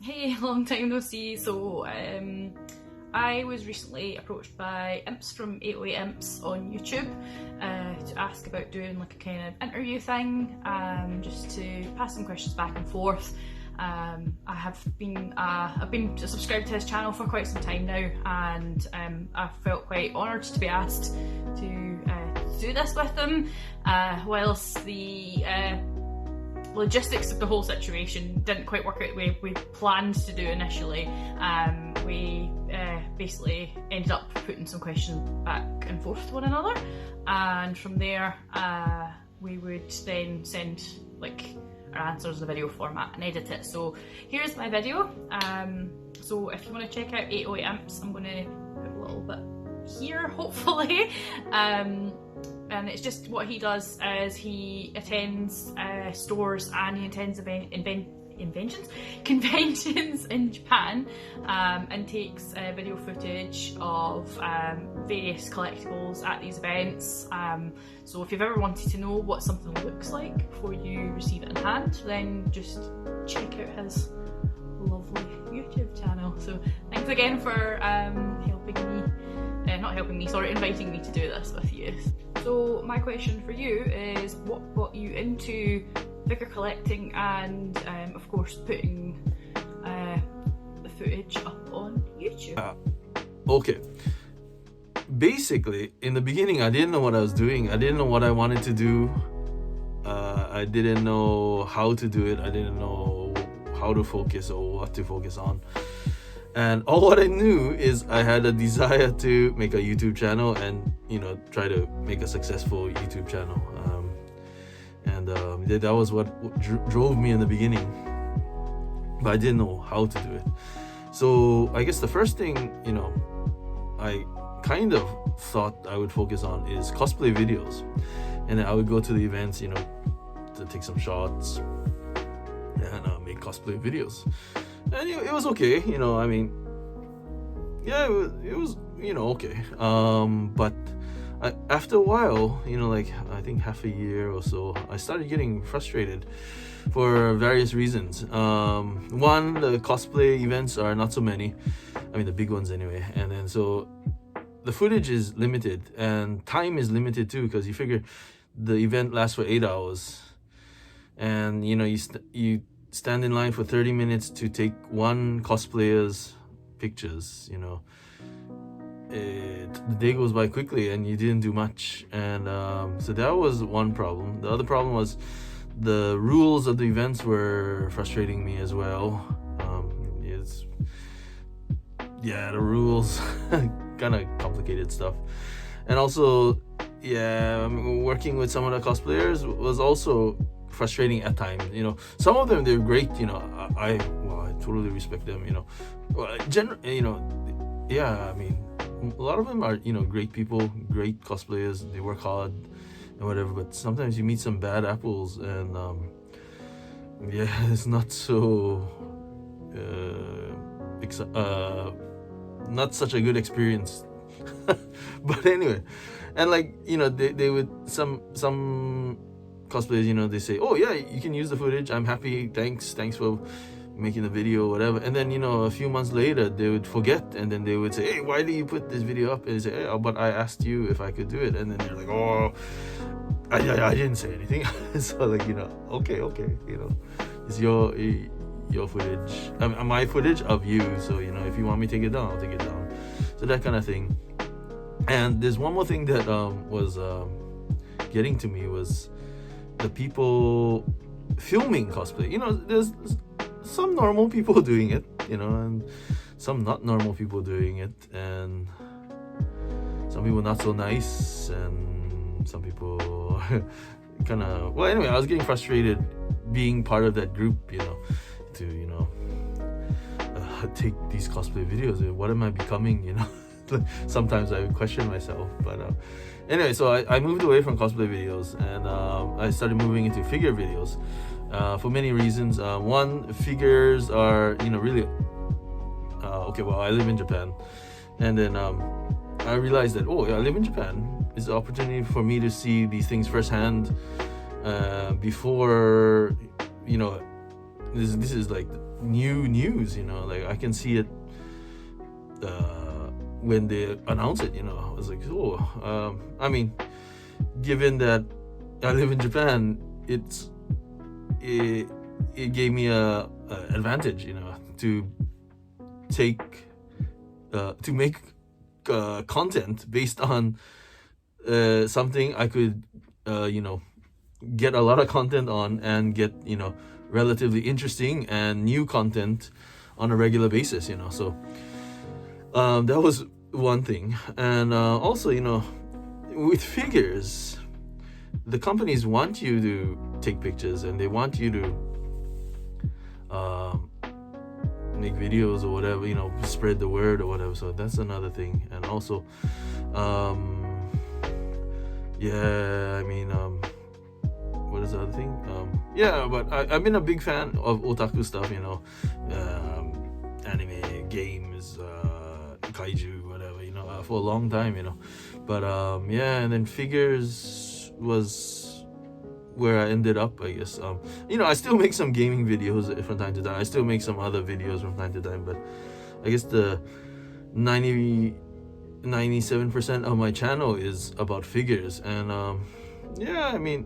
Hey, long time no see. So I was recently approached by imps from 808 Imps on YouTube to ask about doing like a kind of interview thing, just to pass some questions back and forth. I've been subscribed to his channel for quite some time now, and I felt quite honoured to be asked to do this with him, whilst the logistics of the whole situation didn't quite work out the way we planned to do initially. We basically ended up putting some questions back and forth to one another, and from there we would then send like our answers in a video format and edit it. So here's my video. So if you want to check out 808 Imps, I'm going to put a little bit here hopefully. And it's just what he does is he attends stores and he attends conventions in Japan, and takes video footage of various collectibles at these events. So if you've ever wanted to know what something looks like before you receive it in hand, then just check out his lovely YouTube channel. So thanks again for inviting me to do this with you. So my question for you is, what got you into figure collecting and of course putting the footage up on YouTube? Okay. Basically, in the beginning, I didn't know what I was doing. I didn't know what I wanted to do. I didn't know how to do it. I didn't know how to focus or what to focus on. And all what I knew is I had a desire to make a YouTube channel and, you know, try to make a successful YouTube channel. That was what drove me in the beginning. But I didn't know how to do it. So I guess the first thing, you know, I kind of thought I would focus on is cosplay videos. And then I would go to the events, you know, to take some shots and make cosplay videos. And it was okay, you know, I mean, yeah, it was you know, okay. But after a while, you know, like I think half a year or so, I started getting frustrated for various reasons. One, the cosplay events are not so many. I mean, the big ones anyway. And then so the footage is limited and time is limited too, because you figure the event lasts for 8 hours. And, you know, you stand in line for 30 minutes to take one cosplayer's pictures, you know. The day goes by quickly and you didn't do much. And so that was one problem. The other problem was the rules of the events were frustrating me as well. The rules, kind of complicated stuff. And also, working with some of the cosplayers was also frustrating at times. You know, some of them, they're great, you know, I totally respect them, you know. I mean, a lot of them are, you know, great people, great cosplayers, they work hard and whatever, but sometimes you meet some bad apples and it's not so not such a good experience. But anyway, and like, you know, they would some cosplayers, you know, they say, oh yeah, you can use the footage, I'm happy, thanks for making the video, whatever. And then, you know, a few months later they would forget, and then they would say, hey, why did you put this video up? And they say, hey, but I asked you if I could do it. And then they're like, oh, I didn't say anything. So like, you know, okay, you know, it's your footage, my footage of you, so, you know, if you want me to take it down, I'll take it down. So that kind of thing. And there's one more thing that was getting to me, was the people filming cosplay. You know, there's some normal people doing it, you know, and some not normal people doing it, and some people not so nice, and some people kind of, well, anyway, I was getting frustrated being part of that group, you know, to, you know, take these cosplay videos. What am I becoming, you know? Sometimes I would question myself, but anyway, so I moved away from cosplay videos, and I started moving into figure videos for many reasons. One, figures are, you know, really I live in Japan, and then I realized that, I live in Japan. It's an opportunity for me to see these things firsthand before, you know, this is like new news, you know. Like I can see it when they announce it, you know. I was like, oh, I mean, given that I live in Japan, it gave me a advantage, you know, to make content based on something I could, you know, get a lot of content on and get, you know, relatively interesting and new content on a regular basis, you know. So that was one thing. And also, you know, with figures, the companies want you to take pictures and they want you to make videos or whatever, you know, spread the word or whatever. So that's another thing. And also yeah, I mean, what is the other thing? Yeah, but I've been a big fan of otaku stuff, you know, anime, games, kaiju, whatever, you know, for a long time, you know. But yeah, and then figures was where I ended up, I guess. You know, I still make some gaming videos from time to time. I still make some other videos from time to time, but I guess the 97% of my channel is about figures. And yeah, I mean,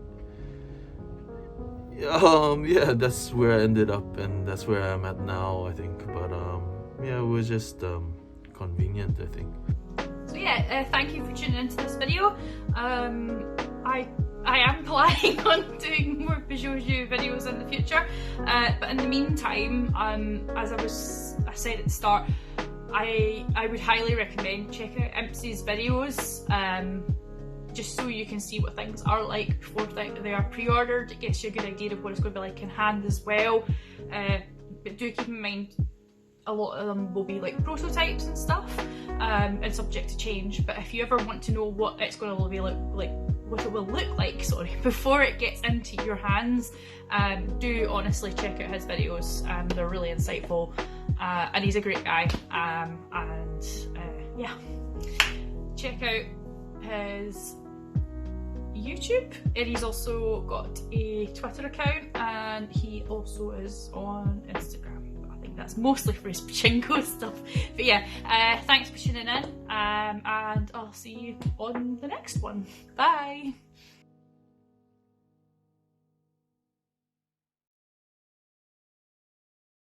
yeah, that's where I ended up, and that's where I'm at now, I think. But yeah, it was just convenient, I think. So yeah, thank you for tuning into this video. I am planning on doing more Bijouju videos in the future, but in the meantime, as I said at the start, I would highly recommend checking out Impsy's videos, just so you can see what things are like before they are pre-ordered. It gets you a good idea of what it's going to be like in hand as well, but do keep in mind a lot of them will be like prototypes and stuff, and subject to change. But if you ever want to know what it's going to be like what it will look like, sorry, before it gets into your hands, do honestly check out his videos. They're really insightful, and he's a great guy. And yeah, check out his YouTube, and he's also got a Twitter account, and he also is on Instagram. That's mostly for his pachinko stuff. But yeah, thanks for tuning in, and I'll see you on the next one. Bye!